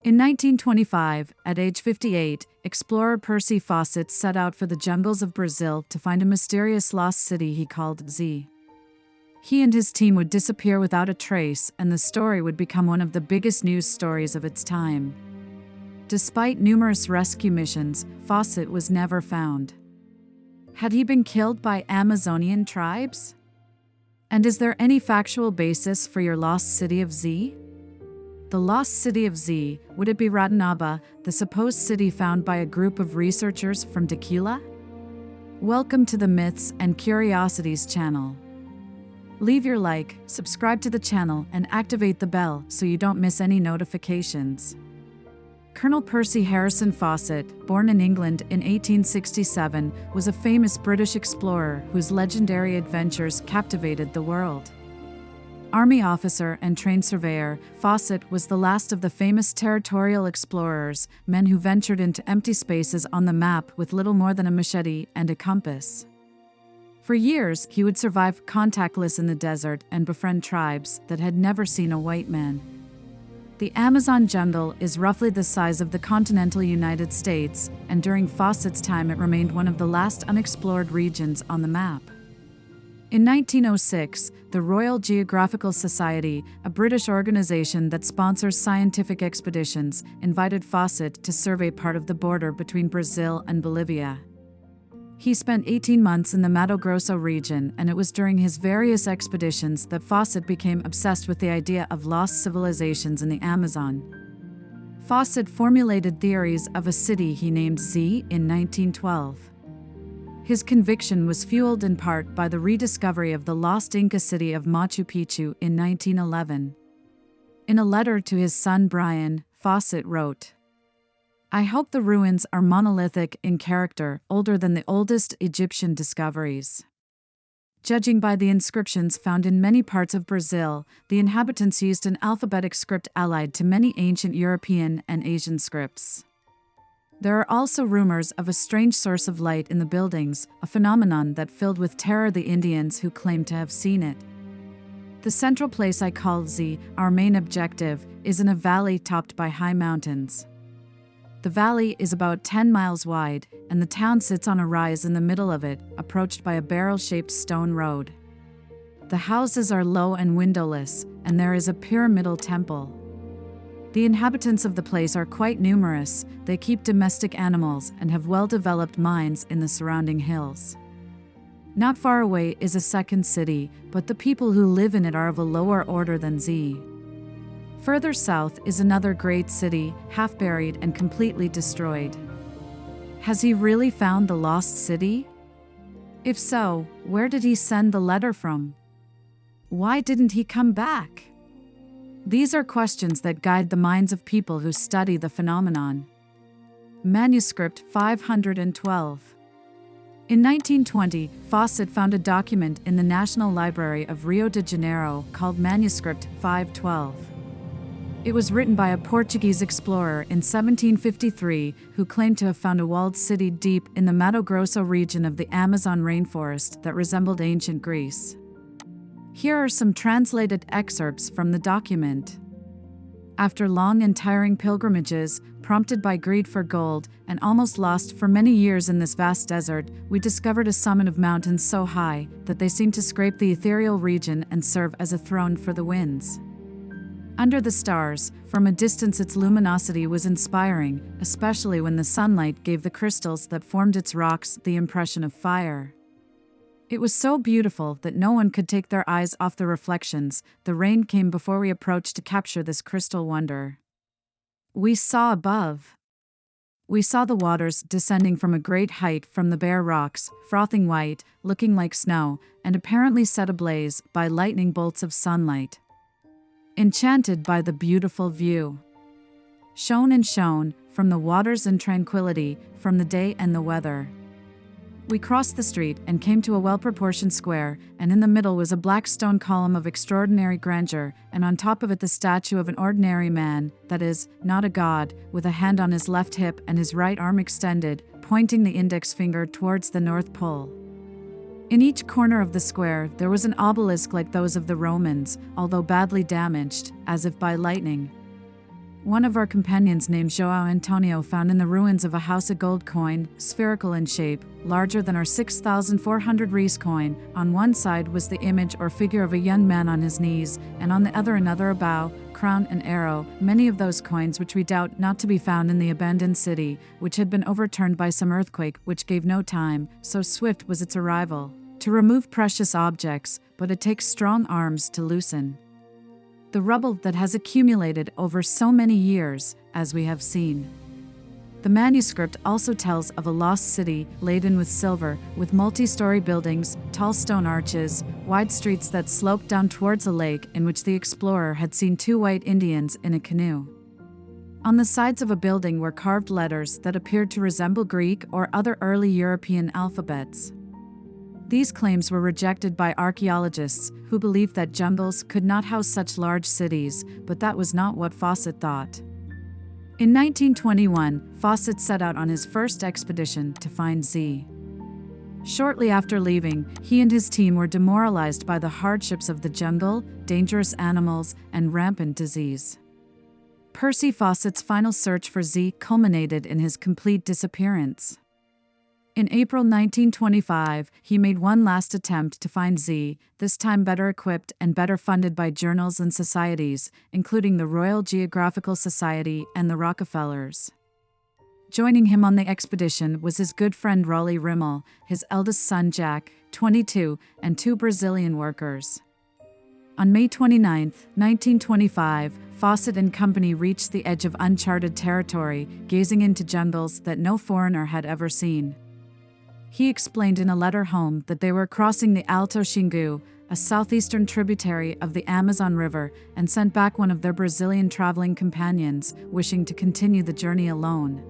In 1925, at age 58, explorer Percy Fawcett set out for the jungles of Brazil to find a mysterious lost city he called Z. He and his team would disappear without a trace, and the story would become one of the biggest news stories of its time. Despite numerous rescue missions, Fawcett was never found. Had he been killed by Amazonian tribes? And is there any factual basis for your lost city of Z? The lost city of Z, would it be Ratanaba, the supposed city found by a group of researchers from Tequila? Welcome to the Myths and Curiosities channel. Leave your like, subscribe to the channel, and activate the bell so you don't miss any notifications. Colonel Percy Harrison Fawcett, born in England in 1867, was a famous British explorer whose legendary adventures captivated the world. Army officer and trained surveyor, Fawcett was the last of the famous territorial explorers, men who ventured into empty spaces on the map with little more than a machete and a compass. For years, he would survive contactless in the desert and befriend tribes that had never seen a white man. The Amazon jungle is roughly the size of the continental United States, and during Fawcett's time it remained one of the last unexplored regions on the map. In 1906, the Royal Geographical Society, a British organization that sponsors scientific expeditions, invited Fawcett to survey part of the border between Brazil and Bolivia. He spent 18 months in the Mato Grosso region, and it was during his various expeditions that Fawcett became obsessed with the idea of lost civilizations in the Amazon. Fawcett formulated theories of a city he named Z in 1912. His conviction was fueled in part by the rediscovery of the lost Inca city of Machu Picchu in 1911. In a letter to his son Brian, Fawcett wrote, "I hope the ruins are monolithic in character, older than the oldest Egyptian discoveries. Judging by the inscriptions found in many parts of Brazil, the inhabitants used an alphabetic script allied to many ancient European and Asian scripts. There are also rumors of a strange source of light in the buildings, a phenomenon that filled with terror the Indians who claimed to have seen it. The central place I call Z, our main objective, is in a valley topped by high mountains. The valley is about 10 miles wide, and the town sits on a rise in the middle of it, approached by a barrel-shaped stone road. The houses are low and windowless, and there is a pyramidal temple. The inhabitants of the place are quite numerous, they keep domestic animals and have well-developed mines in the surrounding hills. Not far away is a second city, but the people who live in it are of a lower order than Z. Further south is another great city, half buried and completely destroyed. Has he really found the lost city? If so, where did he send the letter from? Why didn't he come back? These are questions that guide the minds of people who study the phenomenon." Manuscript 512. In 1920, Fawcett found a document in the National Library of Rio de Janeiro called Manuscript 512. It was written by a Portuguese explorer in 1753 who claimed to have found a walled city deep in the Mato Grosso region of the Amazon rainforest that resembled ancient Greece. Here are some translated excerpts from the document. "After long and tiring pilgrimages, prompted by greed for gold, and almost lost for many years in this vast desert, we discovered a summit of mountains so high that they seemed to scrape the ethereal region and serve as a throne for the winds. Under the stars, from a distance its luminosity was inspiring, especially when the sunlight gave the crystals that formed its rocks the impression of fire. It was so beautiful that no one could take their eyes off the reflections. The rain came before we approached to capture this crystal wonder. We saw above. We saw the waters descending from a great height from the bare rocks, frothing white, looking like snow, and apparently set ablaze by lightning bolts of sunlight. Enchanted by the beautiful view. Shone and shone, from the waters and tranquility, from the day and the weather. We crossed the street and came to a well-proportioned square, and in the middle was a black stone column of extraordinary grandeur, and on top of it the statue of an ordinary man, that is, not a god, with a hand on his left hip and his right arm extended, pointing the index finger towards the North Pole. In each corner of the square there was an obelisk like those of the Romans, although badly damaged, as if by lightning. One of our companions named João Antonio found in the ruins of a house a gold coin, spherical in shape, larger than our 6,400 reis coin. On one side was the image or figure of a young man on his knees, and on the other another a bow, crown and arrow, many of those coins which we doubt not to be found in the abandoned city, which had been overturned by some earthquake which gave no time, so swift was its arrival, to remove precious objects, but it takes strong arms to loosen the rubble that has accumulated over so many years, as we have seen. The manuscript also tells of a lost city laden with silver, with multi-story buildings, tall stone arches, wide streets that sloped down towards a lake in which the explorer had seen two white Indians in a canoe. On the sides of a building were carved letters that appeared to resemble Greek or other early European alphabets. These claims were rejected by archaeologists, who believed that jungles could not house such large cities, but that was not what Fawcett thought. In 1921, Fawcett set out on his first expedition to find Z. Shortly after leaving, he and his team were demoralized by the hardships of the jungle, dangerous animals, and rampant disease. Percy Fawcett's final search for Z culminated in his complete disappearance. In April 1925, he made one last attempt to find Z, this time better equipped and better funded by journals and societies, including the Royal Geographical Society and the Rockefellers. Joining him on the expedition was his good friend Raleigh Rimmel, his eldest son Jack, 22, and two Brazilian workers. On May 29, 1925, Fawcett and company reached the edge of uncharted territory, gazing into jungles that no foreigner had ever seen. He explained in a letter home that they were crossing the Alto Xingu, a southeastern tributary of the Amazon River, and sent back one of their Brazilian traveling companions, wishing to continue the journey alone.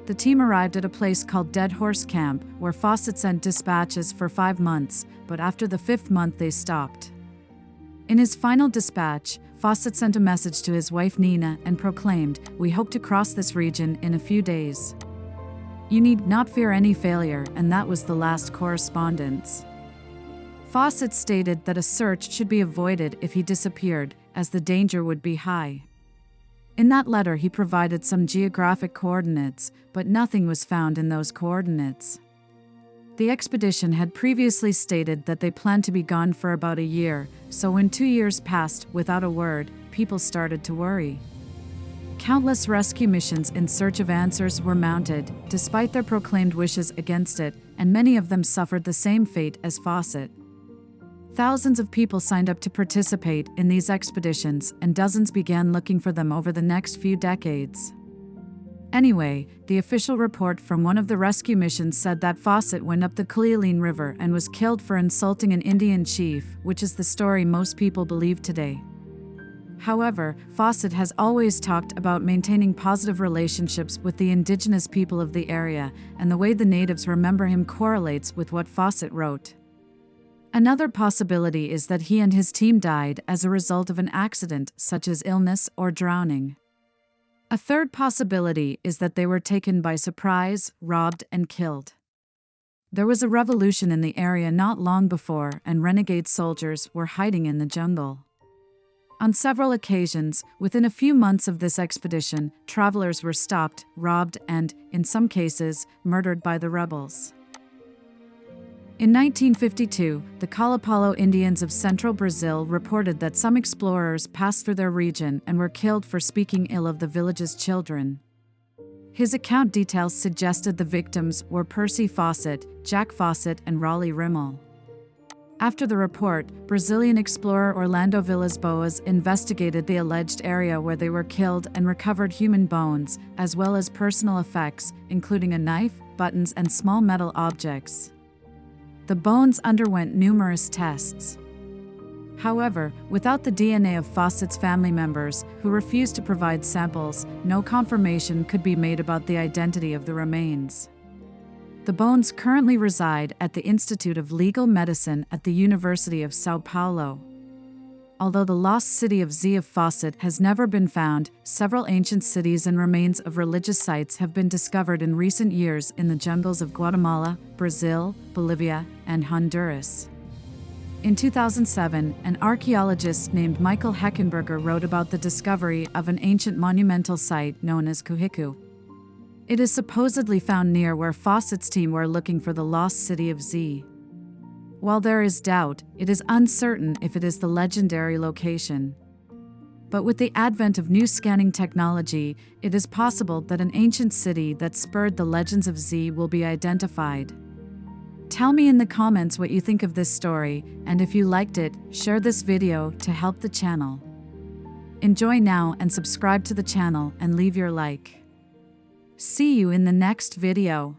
The team arrived at a place called Dead Horse Camp, where Fawcett sent dispatches for 5 months, but after the 5th month they stopped. In his final dispatch, Fawcett sent a message to his wife Nina and proclaimed, "We hope to cross this region in a few days. You need not fear any failure," and that was the last correspondence. Fawcett stated that a search should be avoided if he disappeared, as the danger would be high. In that letter he provided some geographic coordinates, but nothing was found in those coordinates. The expedition had previously stated that they planned to be gone for about a year, so when 2 years passed without a word, people started to worry. Countless rescue missions in search of answers were mounted, despite their proclaimed wishes against it, and many of them suffered the same fate as Fawcett. Thousands of people signed up to participate in these expeditions, and dozens began looking for them over the next few decades. Anyway, the official report from one of the rescue missions said that Fawcett went up the Culialine River and was killed for insulting an Indian chief, which is the story most people believe today. However, Fawcett has always talked about maintaining positive relationships with the indigenous people of the area, and the way the natives remember him correlates with what Fawcett wrote. Another possibility is that he and his team died as a result of an accident, such as illness or drowning. A third possibility is that they were taken by surprise, robbed, and killed. There was a revolution in the area not long before, and renegade soldiers were hiding in the jungle. On several occasions, within a few months of this expedition, travelers were stopped, robbed, and, in some cases, murdered by the rebels. In 1952, the Kalapalo Indians of central Brazil reported that some explorers passed through their region and were killed for speaking ill of the village's children. His account details suggested the victims were Percy Fawcett, Jack Fawcett, and Raleigh Rimmel. After the report, Brazilian explorer Orlando Villas-Boas investigated the alleged area where they were killed and recovered human bones, as well as personal effects, including a knife, buttons, and small metal objects. The bones underwent numerous tests. However, without the DNA of Fawcett's family members, who refused to provide samples, no confirmation could be made about the identity of the remains. The bones currently reside at the Institute of Legal Medicine at the University of São Paulo. Although the lost city of Z of Fawcett has never been found, several ancient cities and remains of religious sites have been discovered in recent years in the jungles of Guatemala, Brazil, Bolivia, and Honduras. In 2007, an archaeologist named Michael Heckenberger wrote about the discovery of an ancient monumental site known as Kuhiku. It is supposedly found near where Fawcett's team were looking for the lost city of Z. While there is doubt, it is uncertain if it is the legendary location. But with the advent of new scanning technology, it is possible that an ancient city that spurred the legends of Z will be identified. Tell me in the comments what you think of this story, and if you liked it, share this video to help the channel. Enjoy now and subscribe to the channel and leave your like. See you in the next video.